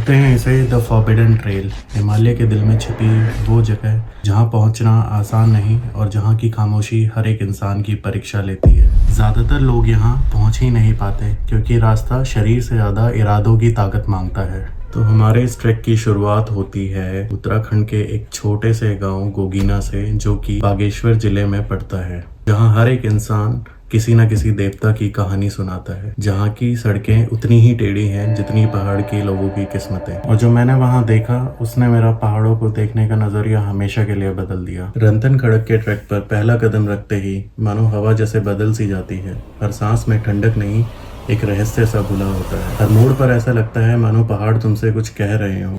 कहते हैं इसे द फॉरबिडन ट्रेल, हिमालय के दिल में छिपी वो जगह जहां पहुंचना आसान नहीं और जहां की खामोशी हर एक इंसान की परीक्षा लेती है। ज़्यादातर लोग यहां पहुंच ही नहीं पाते क्योंकि रास्ता शरीर से ज़्यादा इरादों की ताकत मांगता है। तो हमारे इस ट्रैक की शुरुआत होती है उत्तराखंड के एक छोटे से गांव गोगीना से, जो कि बागेश्वर जिले में पड़ता है, जहां हर एक इंसान किसी न किसी देवता की कहानी सुनाता है, जहाँ की सड़कें उतनी ही टेढ़ी हैं जितनी पहाड़ के लोगों की किस्मतें। और जो मैंने वहाँ देखा उसने मेरा पहाड़ों को देखने का नजरिया हमेशा के लिए बदल दिया। रंथन खड़क के ट्रैक पर पहला कदम रखते ही मानो हवा जैसे बदल सी जाती है। हर सांस में ठंडक नहीं, एक रहस्य सा घुला होता है। हर मोड़ पर ऐसा लगता है मानो पहाड़ तुमसे कुछ कह रहे हो।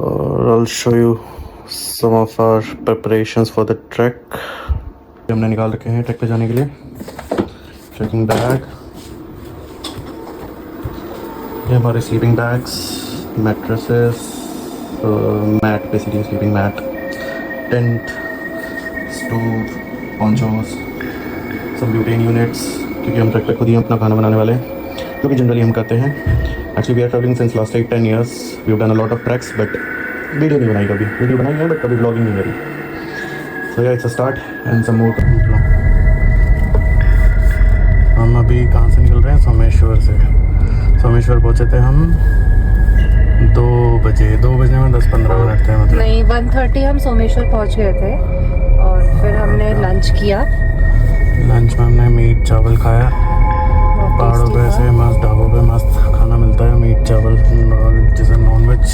और I'll show you some of our preparations for the trek। हमने निकाल रखे हैं ट्रैक पे जाने के लिए ट्रैकिंग बैग, ये हमारे sleeping bags, mattresses, mat, basically sleeping mat, tent, stove, ponchos, सब ब्यूटेन यूनिट्स, क्योंकि हम ट्रैक पे खुद ही अपना खाना बनाने वाले हैं, जो कि जनरली हम करते हैं। Actually we are travelling since last 10 years, we have done a lot of treks, but video नहीं बनाई, कभी वीडियो बनाई है बट कभी ब्लॉगिंग नहीं करी। सो या it's a start and some more. हम अभी कहाँ से निकल रहे हैं? सोमेश्वर से। सोमेश्वर पहुँचे थे हम 2 बजे, 2 बजने में 10-15 मिनट थे, मतलब नहीं 1:30 हम सोमेश्वर पहुँच गए थे। और फिर हमने लंच किया। लंच में हमने मीट चावल खाया। पहाड़ों पे ऐसे मस्त ढाबों पे मस्त खाना मिलता है, मीट चावल, जिसे नॉनवेज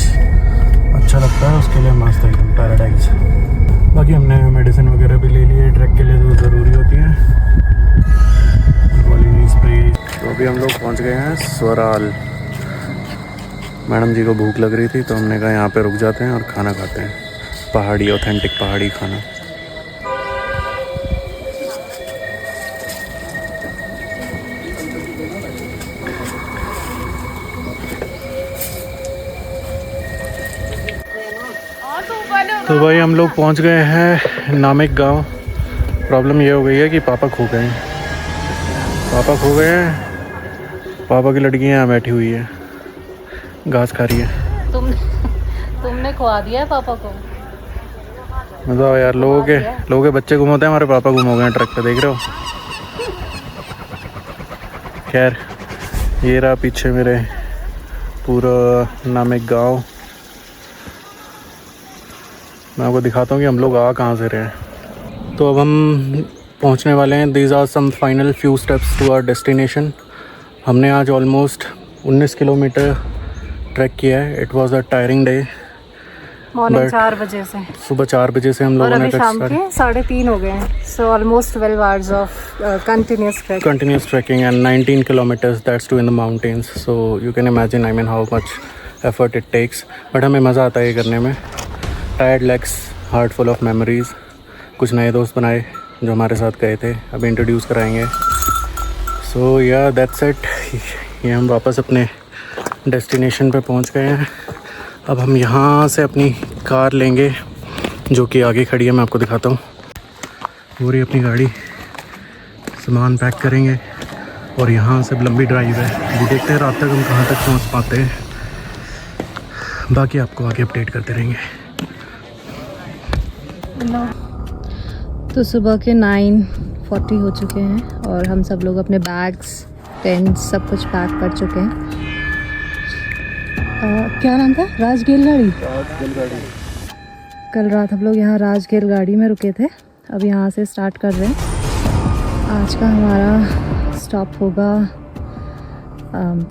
अच्छा लगता है उसके लिए मस्त एकदम पैराडाइज। बाकी हमने मेडिसिन वगैरह भी ले लिए ट्रैक के लिए, जो ज़रूरी होती है, वॉलिनी स्प्रे। तो अभी हम लोग पहुंच गए हैं स्वराल। मैडम जी को भूख लग रही थी तो हमने कहा यहाँ पे रुक जाते हैं और खाना खाते हैं, पहाड़ी ऑथेंटिक पहाड़ी खाना। तो भाई हम लोग पहुंच गए हैं नामिक गांव। प्रॉब्लम ये हो गई है कि पापा खो गए हैं। पापा की लड़की यहाँ बैठी हुई है, घास खा रही है। तुमने खुआ दिया है पापा को? मतलब यार लोगों के बच्चे गुम होते हैं, हमारे पापा गुम हो गए हैं ट्रक पे, देख रहे हो। खैर ये रहा पीछे मेरे पूरा नामिक गांव। मैं आपको दिखाता हूँ कि हम लोग आ कहाँ से रहे हैं। तो अब हम पहुँचने वाले हैं। These are some final few steps to our destination. हमने आज ऑलमोस्ट 19 किलोमीटर ट्रैक किया है। It was a tiring day. Morning 4 बजे से, सुबह 4 बजे से हम लोगों ने शाम के 3:30 हो गए हैं। So almost 12 hours of continuous trekking and 19 kilometres, that's too in the mountains. So you can imagine, I mean, how much effort it takes. But हमें मज़ा आता है ये करने में। Tired legs, heart full of memories. कुछ नए दोस्त बनाए जो हमारे साथ गए थे, अभी इंट्रोड्यूस कराएंगे। सो या दैट्स इट। ये हम वापस अपने डेस्टिनेशन पे पहुंच गए हैं। अब हम यहाँ से अपनी कार लेंगे जो कि आगे खड़ी है, मैं आपको दिखाता हूँ। पूरी अपनी गाड़ी, सामान पैक करेंगे और यहाँ से लंबी ड्राइव है। अभी देखते हैं रात तक हम कहाँ तक पहुँच पाते हैं, बाकी आपको आगे अपडेट करते रहेंगे। तो सुबह के 9:40 हो चुके हैं और हम सब लोग अपने बैग्स, टेंट, सब कुछ पैक कर चुके हैं। क्या नाम था? राजगीर गाड़ी। कल रात हम लोग यहाँ राजगीर गाड़ी में रुके थे। अब यहाँ से स्टार्ट कर रहे हैं। आज का हमारा स्टॉप होगा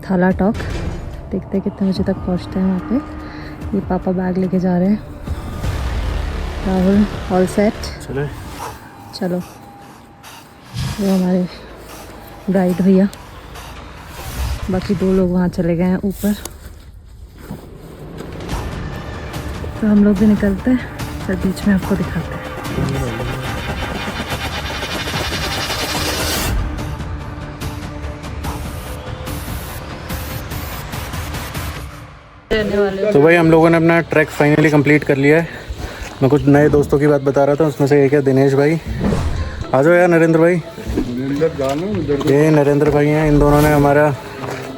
थाला टॉक। देखते हैं कितने बजे तक पहुँचते हैं वहाँ पे। ये पापा बैग लेके जा रहे हैं। Rahul all set? चलो। वो हमारे गाइड भैया, बाकी 2 लोग वहाँ चले गए हैं ऊपर। तो हम लोग भी निकलते हैं, फिर बीच में आपको दिखाते हैं। तो भाई हम लोगों ने अपना ट्रैक फाइनली कंप्लीट कर लिया है। मैं कुछ नए दोस्तों की बात बता रहा था, उसमें से एक है दिनेश भाई। आ जाओ यार नरेंद्र भाई। ये नरेंद्र भाई हैं, इन दोनों ने हमारा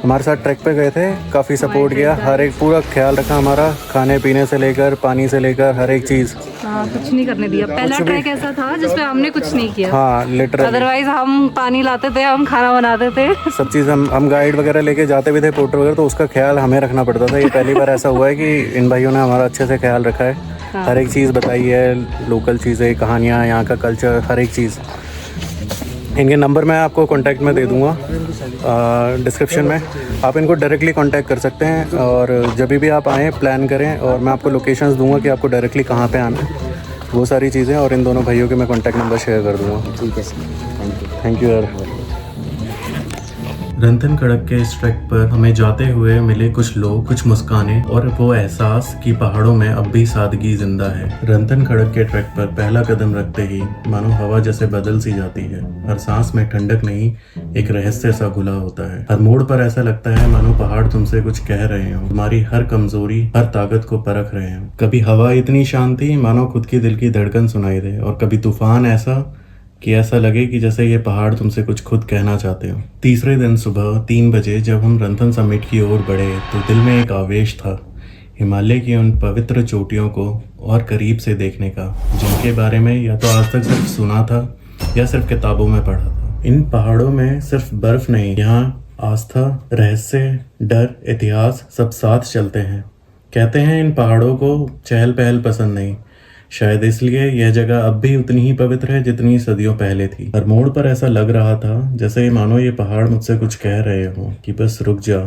हमारे साथ ट्रैक पे गए थे, काफ़ी सपोर्ट किया, हर एक पूरा ख्याल रखा हमारा, खाने पीने से लेकर पानी से लेकर हर एक चीज़। हाँ, कुछ नहीं करने दिया। पहला ट्रैक ऐसा था जिसमें हमने कुछ नहीं किया। हाँ लिटरली, अदरवाइज हम पानी लाते थे, हम खाना बनाते थे, सब चीज़ हम गाइड वगैरह लेके जाते भी थे, पोर्टर वगैरह, तो उसका ख्याल हमें रखना पड़ता था। ये पहली बार ऐसा हुआ है कि इन भाइयों ने हमारा अच्छे से ख्याल रखा है। हर एक चीज़ बताई है, लोकल चीज़ें, कहानियाँ, यहाँ का कल्चर, हर एक चीज़। इनके नंबर मैं आपको कांटेक्ट में दे दूँगा डिस्क्रिप्शन में, आप इनको डायरेक्टली कांटेक्ट कर सकते हैं। और जब भी आप आएँ प्लान करें, और मैं आपको लोकेशंस दूंगा कि आपको डायरेक्टली कहाँ पे आना है, वो सारी चीज़ें। और इन दोनों भाइयों के मैं कांटेक्ट नंबर शेयर कर दूँगा। ठीक है सर, थैंक यू यार। रंथनखड़क के इस ट्रैक पर हमें जाते हुए मिले कुछ लोग, कुछ मुस्कानें और वो एहसास कि पहाड़ों में अब भी सादगी जिंदा है। रंथनखड़क के ट्रैक पर पहला कदम रखते ही मानो हवा जैसे बदल सी जाती है। हर सांस में ठंडक नहीं, एक रहस्य सा घुला होता है। हर मोड़ पर ऐसा लगता है मानो पहाड़ तुमसे कुछ कह रहे हो, तुम्हारी हर कमजोरी, हर ताकत को परख रहे हो। कभी हवा इतनी शांति मानो खुद की दिल की धड़कन सुनाई दे, और कभी तूफान ऐसा कि ऐसा लगे कि जैसे ये पहाड़ तुमसे कुछ खुद कहना चाहते हो। तीसरे दिन सुबह 3 बजे जब हम रंथन समिट की ओर बढ़े तो दिल में एक आवेश था, हिमालय की उन पवित्र चोटियों को और करीब से देखने का, जिनके बारे में या तो आज तक सिर्फ सुना था या सिर्फ किताबों में पढ़ा था। इन पहाड़ों में सिर्फ बर्फ नहीं, यहाँ आस्था, रहस्य, डर, इतिहास सब साथ चलते हैं। कहते हैं इन पहाड़ों को चहल पहल पसंद नहीं, शायद इसलिए यह जगह अब भी उतनी ही पवित्र है जितनी सदियों पहले थी। हर मोड़ पर ऐसा लग रहा था जैसे मानो ये पहाड़ मुझसे कुछ कह रहे हो कि बस रुक जा,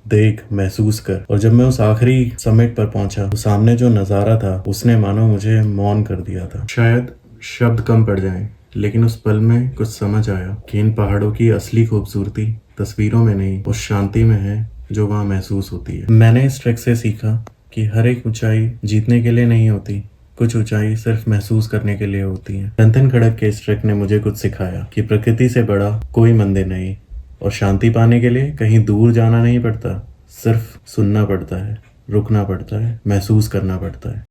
देख, महसूस कर। और जब मैं उस आखिरी समिट पर पहुंचा तो सामने जो नजारा था उसने मानो मुझे मौन कर दिया था। शायद शब्द कम पड़ जाएं, लेकिन उस पल में कुछ समझ आया कि इन पहाड़ों की असली खूबसूरती तस्वीरों में नहीं, उस शांति में है जो वहाँ महसूस होती है। मैंने इस ट्रैक से सीखा कि हर एक ऊंचाई जीतने के लिए नहीं होती, कुछ ऊंचाई सिर्फ महसूस करने के लिए होती है। रंथनखड़क के इस ट्रैक ने मुझे कुछ सिखाया कि प्रकृति से बड़ा कोई मंदिर नहीं, और शांति पाने के लिए कहीं दूर जाना नहीं पड़ता, सिर्फ सुनना पड़ता है, रुकना पड़ता है, महसूस करना पड़ता है।